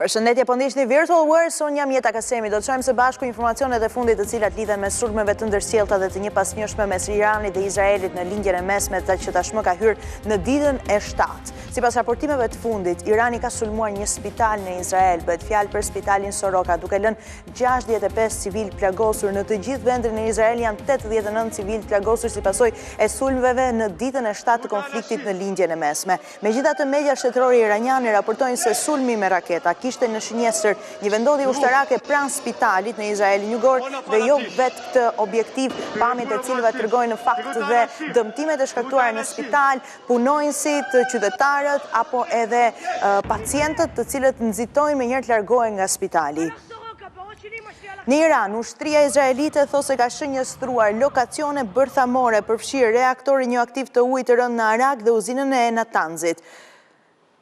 Përshëndetje, po ndihni Virtual World, Sonja Mjeta Kasemi. Do të shohim së bashku informacionet e fundit të cilat lidhen me sulmeve të ndërsjellta dhe të njëpasnjëshme mes Iranit dhe Izraelit në lindjen e mesme që tashmë ka hyrë në ditën e 7. Sipas raportimeve të fundit, Irani ka sulmuar një spital në Izrael, bëhet fjalë për spitalin Soroka, duke lënë 65 civil plagosur. Në të gjithë vendin e Izrael janë 89 civil plagosur si pasojë e sulmeve në ditën e 7 të konfliktit në lindjen e mesme. Megjithatë, media shtetërore iraniane raportojnë se sulmi me raketa kishte në shënjestër një vendodhje ushtarake pranë spitalit në Izraelin jugor dhe jo vetë këtë objektiv, pamjet e cilëve tregojnë në fakt dhe dëmtimet e shkaktuara në spital, punonjësit, qytetarët apo edhe pacientët të cilët nxitojnë menjëherë të largohen nga spitali. Në Iran, ushtria izraelite thosë se ka shënjestruar lokacione bërthamore përfshirë reaktor radioaktiv të ujit të rënd në Arak dhe uzinën e Natanzit.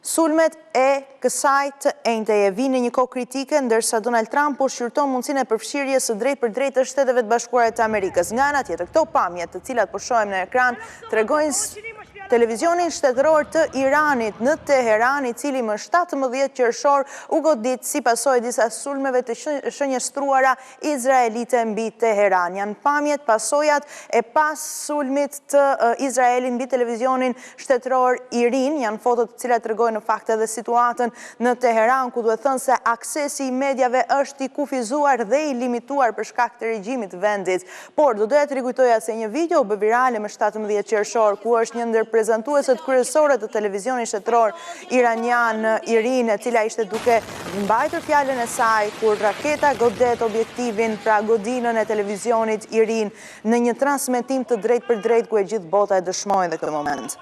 Sulmet e kësaj të enjteje vinë në një kohë kritike, ndërsa Donald Trump po shqyrton mundësinë e përfshirjes së drejtë për drejtë të Shteteve të Bashkuara të Amerikës. Nga ana tjetër, këto pamje të cilat po shohim në ekran tregojnë televizionin shtetëror të Iranit në Teheran, i cili më 17 qershor u godit si pasojë disa sulmeve të shënjestruara izraelite mbi Teheran. Janë pamjet, pasojat e pas sulmit të Izraelit mbi televizionin shtetëror IRIN, janë fotot të cilat tregojnë në fakt edhe situatën në Teheran, ku duhet thënë se aksesi i mediave është i kufizuar dhe i limituar për shkak të regjimit të vendit. Por do doja të rikujtoja se një video bë virale më 17 qershor, ku është një ndër prezantueset kryesore të televizionit shtetëror iranian IRIN, e cila ishte duke mbajtur fjalën e saj kur raketa godet objektivin, pra godinën e televizionit IRIN, në një transmetim të drejtë për drejtë ku e gjithë bota e dëshmoi në këtë moment.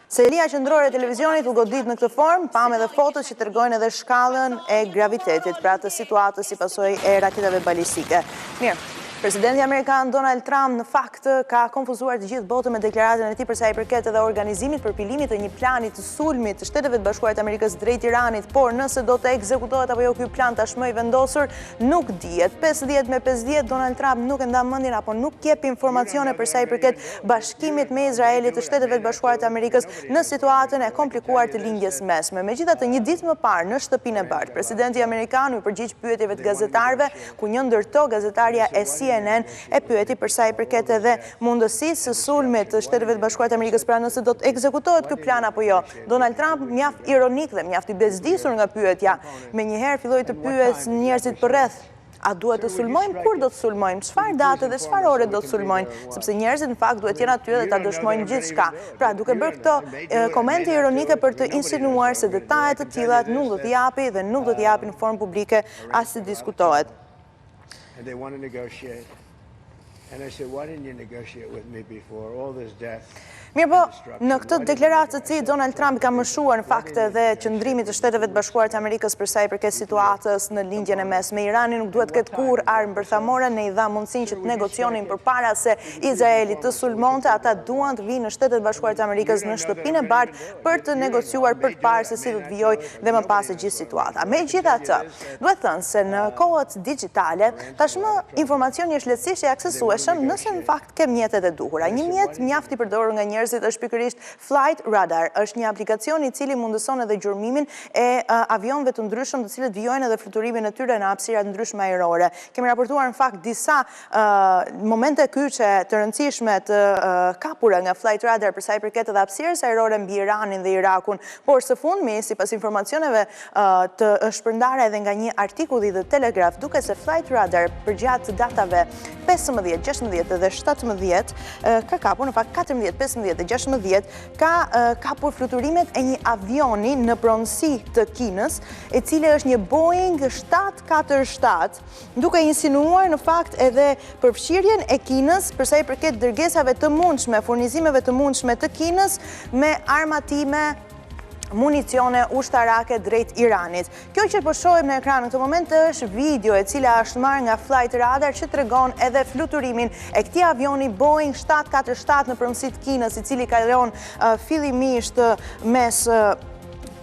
Selia qendrore e televizionit u godit në këtë formë, pam edhe fotot që tregojnë edhe shkallën e gravitetit, pra të situatës si pasojë e raketave balistike. Mirë. Presidenti Amerikan Donald Trump në fakt ka konfuzuar të gjithë botën me deklaratën e tij për sa i përket edhe organizimit për pilimin të një plani të sulmit të Shteteve të Bashkuara të Amerikës drejt Iranit, por nëse do të ekzekutohet apo jo ky plan tashmë i vendosur nuk dihet. 50-50 Donald Trump nuk e ndan mendjen apo nuk jep informacione për sa i përket bashkimit me Izraelit të Shteteve të Bashkuara të Amerikës në situatën e komplikuar të lindjes mesme. Megjithatë, një ditë më parë në shtëpinë e bardhë, presidenti amerikan u përgjigj pyetjeve të gazetarëve, ku një ndër to gazetarja e CNN e pyeti për sa i përket edhe mundësisë së sulmit të Shteteve të Bashkuara të Amerikës, pra nëse do të ekzekutohet ky plan apo jo. Donald Trump mjaft ironik dhe mjaft i bezdisur nga pyetja, menjëherë filloi të pyet njerëzit përreth: a duhet të sulmojmë? Kur do të sulmojmë? Çfarë date dhe çfarë ore do të sulmojmë? Sepse njerëzit në fakt duhet të jenë aty dhe ta dëshmojnë gjithçka. Pra, duke bërë këto komente ironike për të insinuar se detajet të tilla nuk do të japi dhe nuk do të japi në formë publike as të diskutohet. And they want to negotiate. And I said, why didn't you negotiate with me before all this death? Mirë po, në këtë deklaratë të cilë Donald Trump ka mëshuar në fakt edhe qëndrimit të Shteteve të Bashkuara të Amerikës për sa i përket situatës në lindjen e mesme. Irani nuk duhet këtë kurrë armë bërthamore, ne i dha mundësinë që të negocionin përpara se Izraeli të sulmonte, ata duan të vinë në Shtetet e Bashkuara të Amerikës në shtëpinë e bardhë për të negociuar përpara se si do të vijojë dhe më pas e gjithë situata. Megjithatë, duhet thënë se në kohët digjitale tashmë informacioni është lehtësisht i aksesueshëm nëse në fakt ke mjetet e duhura. Një mjet mjaft i përdorur nga njerëzit është pikërisht Flight Radar. Është një aplikacion i cili mundëson edhe gjurmimin e avionëve të ndryshëm të cilët vijojnë edhe fluturimin e tyre në hapësira të ndryshme ajrore. Kemi raportuar në fakt disa momente kyçe të rëndësishme të kapura nga Flight Radar për sa i përket edhe hapësirës ajrore mbi Iranin dhe Irakun, por së fundmi, sipas informacioneve të shpërndarë edhe nga një artikull i The Telegraph, duke se Flight Radar përgjatë datave 15, 16 dhe 17 ka kapur në fakt 14, 15 dhe 16 ka kapur fluturimet e një avioni në pronësi të Kinës, e cili është një Boeing 747, duke insinuar në fakt edhe përfshirjen e Kinës përsa i përket dërgesave të mundshme, furnizimeve të mundshme të Kinës me armatime, municione ushtarake drejt Iranit. Kjo që po shohim në ekran në këtë moment është video e cila është marrë nga Flight Radar që tregon edhe fluturimin e këtij avioni Boeing 747 në pronësi të Kinës, i cili kalon fillimisht mes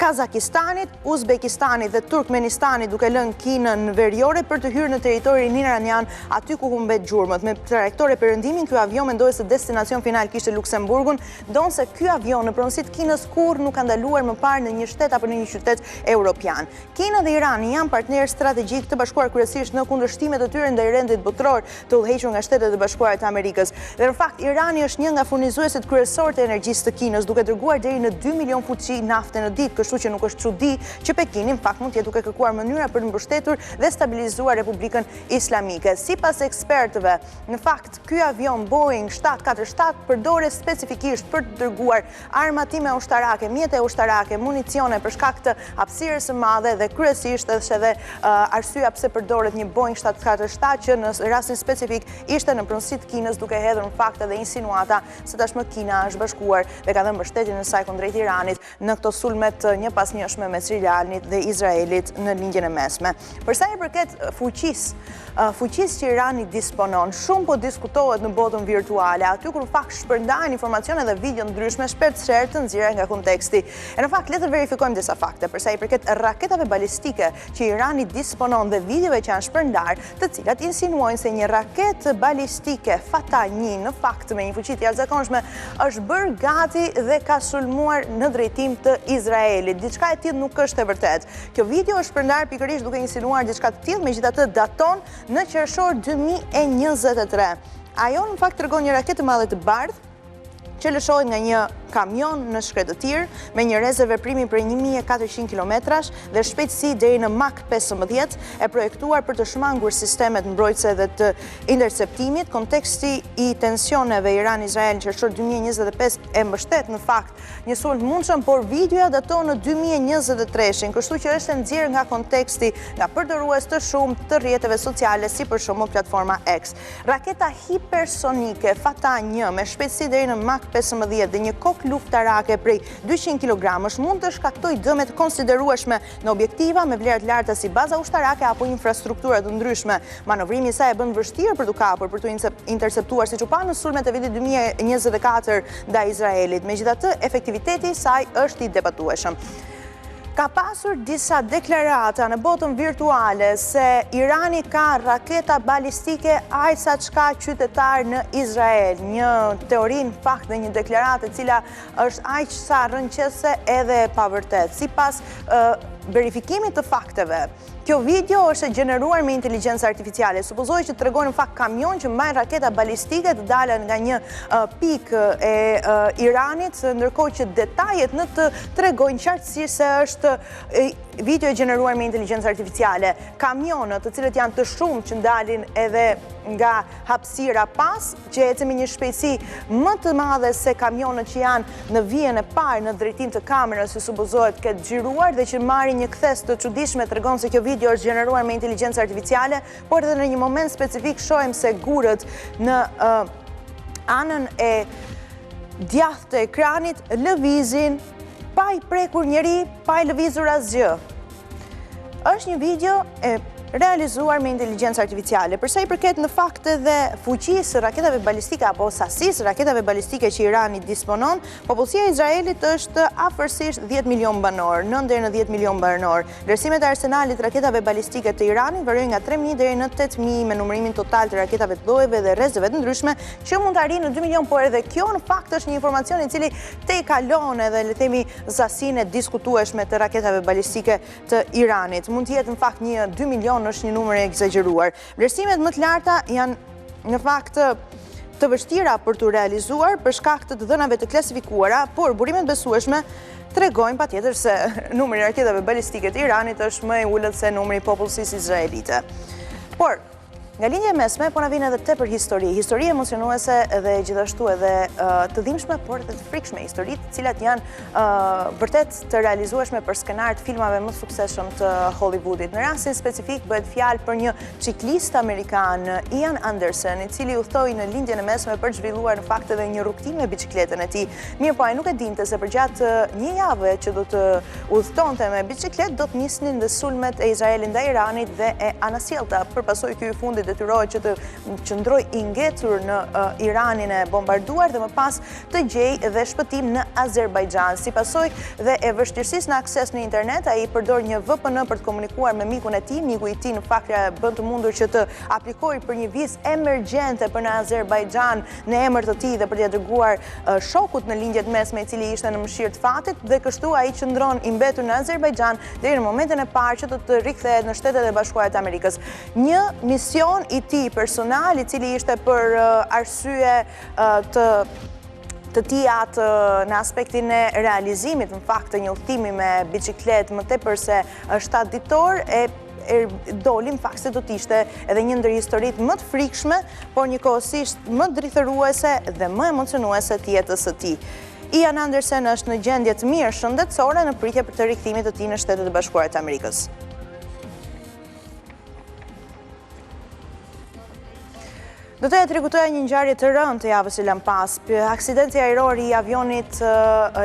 Kazakistanit, Uzbekistanit dhe Turkmenistanit duke lënë Kinën veriore për të hyrë në territorin iranian aty ku humbet gjurmët. Me trajektore perëndimin, ky avion mendoj se destinacion final kishte Luksemburgun, donse ky avion në pronësitë Kinës kurrë nuk ka ndaluar më parë në një shtet apo në një qytet europian. Kina dhe Irani janë partnerë strategjik të bashkuar kryesisht në kundërshtimet e tyre ndaj rendit botror të udhëhequr nga Shtetet e Bashkuara të Amerikës. Dhe në fakt Irani është një nga furnizuesit kryesorë të energjisë të Kinës, duke dërguar deri në 2 milion fuqi nafte në ditë, kështu që nuk është çudi që Pekini në fakt mund të jetë duke kërkuar mënyra për të mbështetur dhe stabilizuar Republikën Islamike. Sipas ekspertëve, në fakt ky avion Boeing 747 përdoret specifikisht për të dërguar armatime ushtarake, mjete ushtarake, municione për shkak të hapësirës së madhe dhe kryesisht është edhe arsyeja pse përdoret një Boeing 747 që në rastin specifik ishte në pronësitë Kinës, duke hedhur në fakt edhe insinuata se tashmë Kina është bashkuar dhe ka dhënë mbështetjen e saj kundrejt Iranit në këto sulmet një pas njëshme mes Iranit dhe Izraelit në lindjen e mesme. Për sa i përket fuqisë që Irani disponon, shumë po diskutohet në botën virtuale, aty kur në fakt shpërndahen informacione dhe video ndryshme shpejtësisht të nxjerrë nga konteksti. E në fakt le të verifikojmë disa fakte për sa i përket raketave balistike që Irani disponon dhe videove që janë shpërndar, të cilat insinuojnë se një raketë balistike Fatah 1 në fakt me një fuqi të jashtëzakonshme është bërë gati dhe ka sulmuar në drejtim të Izraelit. Diçka e tillë nuk është e vërtetë. Kjo video është shpërndar pikërisht duke insinuar diçka të tillë, megjithatë daton në qershor 2023. Ajo në fakt tregon një raketë të madhe të bardhë që lëshohet nga një kamion në shkretëtir me një rezervë veprimi për 1400 kilometrash dhe shpejtësi deri në Mach 15, e projektuar për të shmangur sistemet mbrojtëse dhe të interceptimit. Konteksti i tensioneve Iran-Izrael në qershor 2025 e mbështet në fakt një sulm mundshëm, por videoja daton në 2023, kështu që është nxjerrë nga konteksti nga përdorues të shumë të rrjeteve sociale si për shembull platforma X. Raketa hipersonike Fatah 1 me shpejtësi deri në Mach 15 dhe një kokë luftarake prej 200 kg mund të shkaktoj dëme të konsiderueshme në objektiva me vlera të larta si baza ushtarake apo infrastruktura të ndryshme. Manovrimi i saj e bën vështirë për të kapur, për të interceptuar, siç u pa në sulmet e vitit 2024 ndaj Izraelit. Megjithatë, efektiviteti i saj është i debatueshëm. Ka pasur disa deklarata në botën virtuale se Irani ka raketa balistike aq sa çka qytetar në Izrael. Një teori në fakt dhe një deklaratë e cila është aq sa rrënqese edhe e pavërtet. Sipas verifikimit të fakteve, kjo video është gjeneruar me inteligjencë artificiale. Supozoj që tregon në fakt kamion që mbajnë raketa balistike të dalën nga një pikë e Iranit, ndërkohë që detajet në të tregojnë qartësisht se është video gjeneruar me inteligjencë artificiale. Kamionët, të cilët janë të shumë që ndalin edhe nga hapësira pas, që ecën me një shpejtësi më të madhe se kamionët që janë në vijën e parë në drejtim të kamerës, që supozohet këtë xhiruar dhe që marrin një kthes të çuditshme, tregon se kjo video është gjeneruar me inteligjencë artificiale, por edhe në një moment specifik shohim se gurët në anën e djathtë të ekranit lëvizin pa i prekur njeri, pa i lëvizur asgjë. Është një video e realizuar me inteligjencë artificiale. Përsa i përket në fakt edhe fuqisë raketave balistike apo sasisë raketave balistike që Irani disponon, popullsia e Izraelit është afërsisht 10 milion banor, 9 deri në 10 milion banor. Vlerësimet e arsenalit raketave balistike të Iranit variojnë nga 3.000 deri në 8.000 me numërimin total të raketave të llojeve dhe rrezeve të ndryshme që mund të arrijnë në 2 milion, por edhe kjo në fakt është një informacion i cili te kalon edhe le të themi zasinë e diskutueshme të raketave balistike të Iranit. Mund të jetë në fakt një 2 milion është një numër e egzageruar. Vlerësimet më të larta janë në fakt të vështira për të realizuar për shkak të dhënave të klasifikuara, por burimet besueshme tregojnë patjetër se numri i raketave balistike të Iranit është më i ulët se numri i popullsisë izraelite. Por nga lindja e mesme, po na vjen edhe tepër histori. Histori emocionuese dhe gjithashtu edhe të dhimbshme, por edhe të frikshme. Histori të cilat janë vërtet të realizueshme për skenar të filmave më të suksesshëm të Hollywoodit. Në rastin specifik bëhet fjalë për një ciklist amerikan, Ian Anderson, i cili udhtoi në lindjen e mesme për të zhvilluar në fakt edhe një rrugtim me biçikletën e tij. Mirë, po ai nuk e dinte se përgjatë një jave që do të udhtonte me biçikletë, do të nisnin dhe sulmet e Izraelit ndaj Iranit dhe e anasjellta. Përpasoj ky i fundit detyrohet që të qëndroj i ngecur në Iranin e bombarduar dhe më pas të gjej dhe shpëtim në Azerbajxhan. Si pasojë dhe e vështirësisë në akses në internet, ai përdor një VPN për të komunikuar me mikun e tij. Miku i tij në fakt bën të mundur që të aplikojë për një vizë emergjente për në Azerbajxhan në emër të tij dhe për t'ia dërguar shokut në lindjet mesme i cili ishte në mëshirë të fatit, dhe kështu ai qëndron i mbetur në Azerbajxhan deri në momentin e parë që do të rikthehet në Shtetet e Bashkuara të Amerikës. Një mision i tij personal, i cili ishte për arsye të tijat në aspektin e realizimit, në fakt të një udhëtimi me biçikletë më tepër se 7 ditor, doli në fakt se do t'ishte edhe një ndër historitë më të frikshme, por njëkohësisht më drithëruese dhe më emocionuese të jetës së tij. Ian Anderson është në gjendje të mirë shëndetësore në pritje për të rikthimit të tij në Shtetet e Bashkuara të Amerikës. Do të trikutoja një ngjarje të rëndë të javës së lan pas. Aksidenti ajror i avionit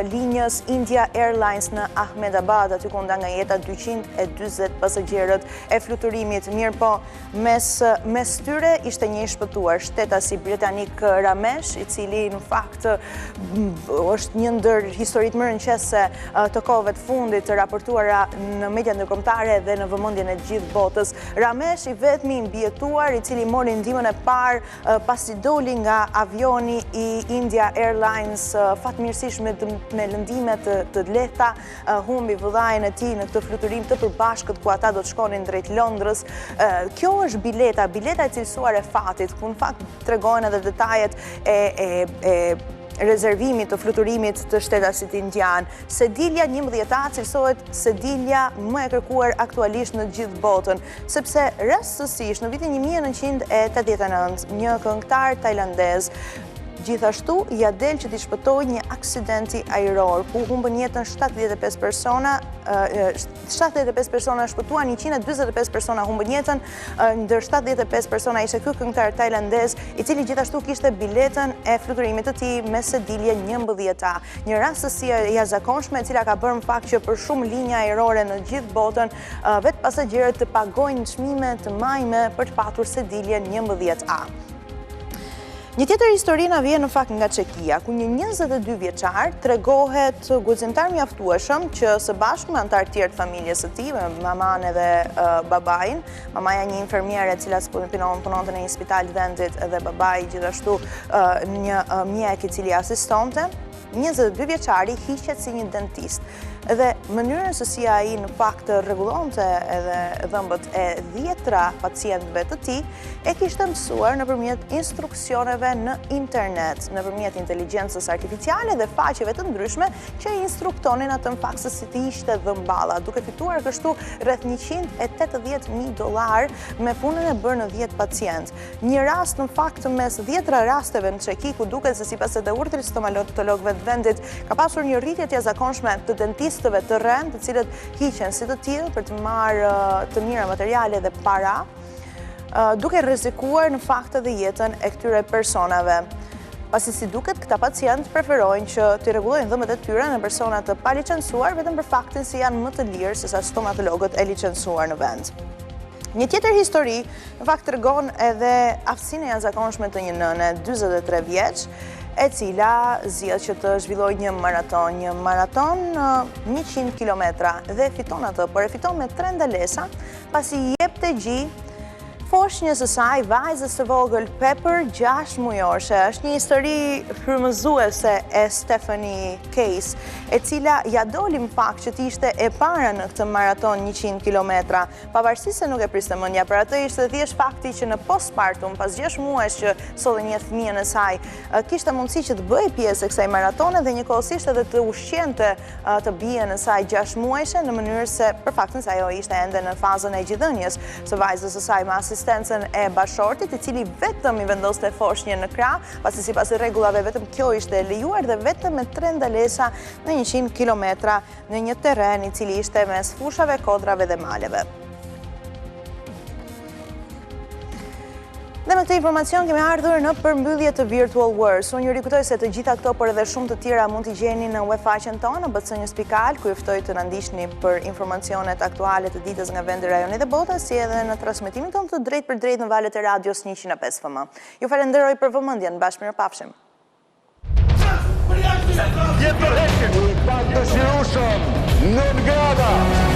linjës India Airlines në Ahmedabad, aty ku nda nga jeta 240 pasagjerët e fluturimit. Mirë po, mes tyre ishte një i shpëtuar, shtetasi britanik Ramesh, i cili në fakt është një ndër historitë më rënqese të kohëve të fundit të raportuara në media ndërkombëtare dhe në vëmendjen e gjithë botës. Ramesh, i vetmi mbijetuar, i cili mori ndihmën e parë pasi doli nga avioni i India Airlines, fatmirësisht me lëndime të lehta, humbi vëllain e tij në këtë fluturim të përbashkët ku ata do të shkonin drejt Londrës. Kjo është bileta e cilësuar e fatit, ku në fakt tregojnë edhe detajet e rezervimit të fluturimit të shtetasit indian. Sedilja 11A cilësohet sedilja më e kërkuar aktualisht në gjithë botën, sepse rastësisht në vitin 1989 një këngëtar tajlandez gjithashtu ja del që t'i shpëtoi një aksidenti ajror, ku humbën jetën 75 persona, 75 persona shpëtuan, 145 persona humbën jetën, ndër 75 persona ishte ky këngëtar tajlandez, i cili gjithashtu kishte biletën e fluturimit të tij me sedilje 11A. Një rastësi e jashtëzakonshme e cila ka bërë në fakt që për shumë linja ajrore në gjithë botën, vetë pasagjerët të pagojnë çmime të majme për të patur sediljen 11A. Një tjetër histori na vjen në fakt nga Çekia, ku një 22 vjeçar tregohet guximtar mjaftueshëm që së bashku me antar tjerë të familjes së tij, me maman edhe babain, mamaja një infermiere e cila punonte në një spital vendit dhe babai gjithashtu një mjek i cili asistonte, 22 vjeçari hiqet si një dentist. Dhe mënyrën se si ai në fakt rregullonte edhe dhëmbët e 10 pacientëve të tij e kishte mësuar nëpërmjet instruksioneve në internet, nëpërmjet inteligjencës artificiale dhe faqeve të ndryshme që i instruktonin atë në fakt se si të hiqte dhëmballa, duke fituar kështu rreth $180,000 me punën e bërë në 10 pacientë. Një rast në fakt mes 10 rasteve në Çeki, ku duket se sipas edhe urdhrit stomatologëve të vendit ka pasur një rritje të jashtëzakonshme të dentistëve të rënd, të cilët hiqen si të tillë për të marrë të mira materiale dhe para, duke rrezikuar në fakt edhe jetën e këtyre personave. Pasi si duket, këta pacientë preferojnë që të rregullojnë dhëmbët e tyre në persona të palicencuar vetëm për faktin se janë më të lirë sesa stomatologët e licencuar në vend. Një tjetër histori, në fakt tregon edhe aftësinë e jashtëzakonshme të një nëne 43 vjeç, e cila zgjedh që të zhvillojë një maraton 100 kilometra dhe fiton atë, por e fiton me 3 ndalesa, pasi i jep të gjithë foshnjës së saj, vajzës së vogël Pepper, 6 mujorshe. Është një histori frymëzuese e Stephanie Case, e cila ja doli në fakt që t'ishte e para në këtë maraton 100 kilometra, pavarësisht se nuk e priste mendja, për atë ishte thjesht fakti që në postpartum, pas 6 muajsh që solli një fëmijën e saj, kishte mundësi që të bëjë pjesë e kësaj maratone dhe njëkohësisht edhe të ushqente të bijën e saj 6 muajshe në mënyrë se për faktin se ajo ishte ende në fazën e gjithëdhënies së vajzës së saj me asistencën e bashortit, i cili vetëm i vendoste foshnjën në krah, pasi sipas rregullave vetëm kjo ishte e lejuar dhe vetëm me 3 ndalesa në 100 kilometra në një terren i cili ishte mes fushave, kodrave dhe maleve. Dhe me këtë informacion kemi ardhur në përmbyllje të Virtual Wars. Unë ju rikujtoj se të gjitha këto por edhe shumë të tjera mund t'i gjeni në webfaqen tonë në bc.al, ku ju ftoj të na ndiqni për informacionet aktuale të ditës nga vendi, rajoni dhe bota, si edhe në transmetimin tonë të drejt për drejt në valët e radios 105 FM. Ju falenderoj për vëmendjen, bashkëmirëpafshim. Je përheqen, i pak dëshirueshëm, në grada.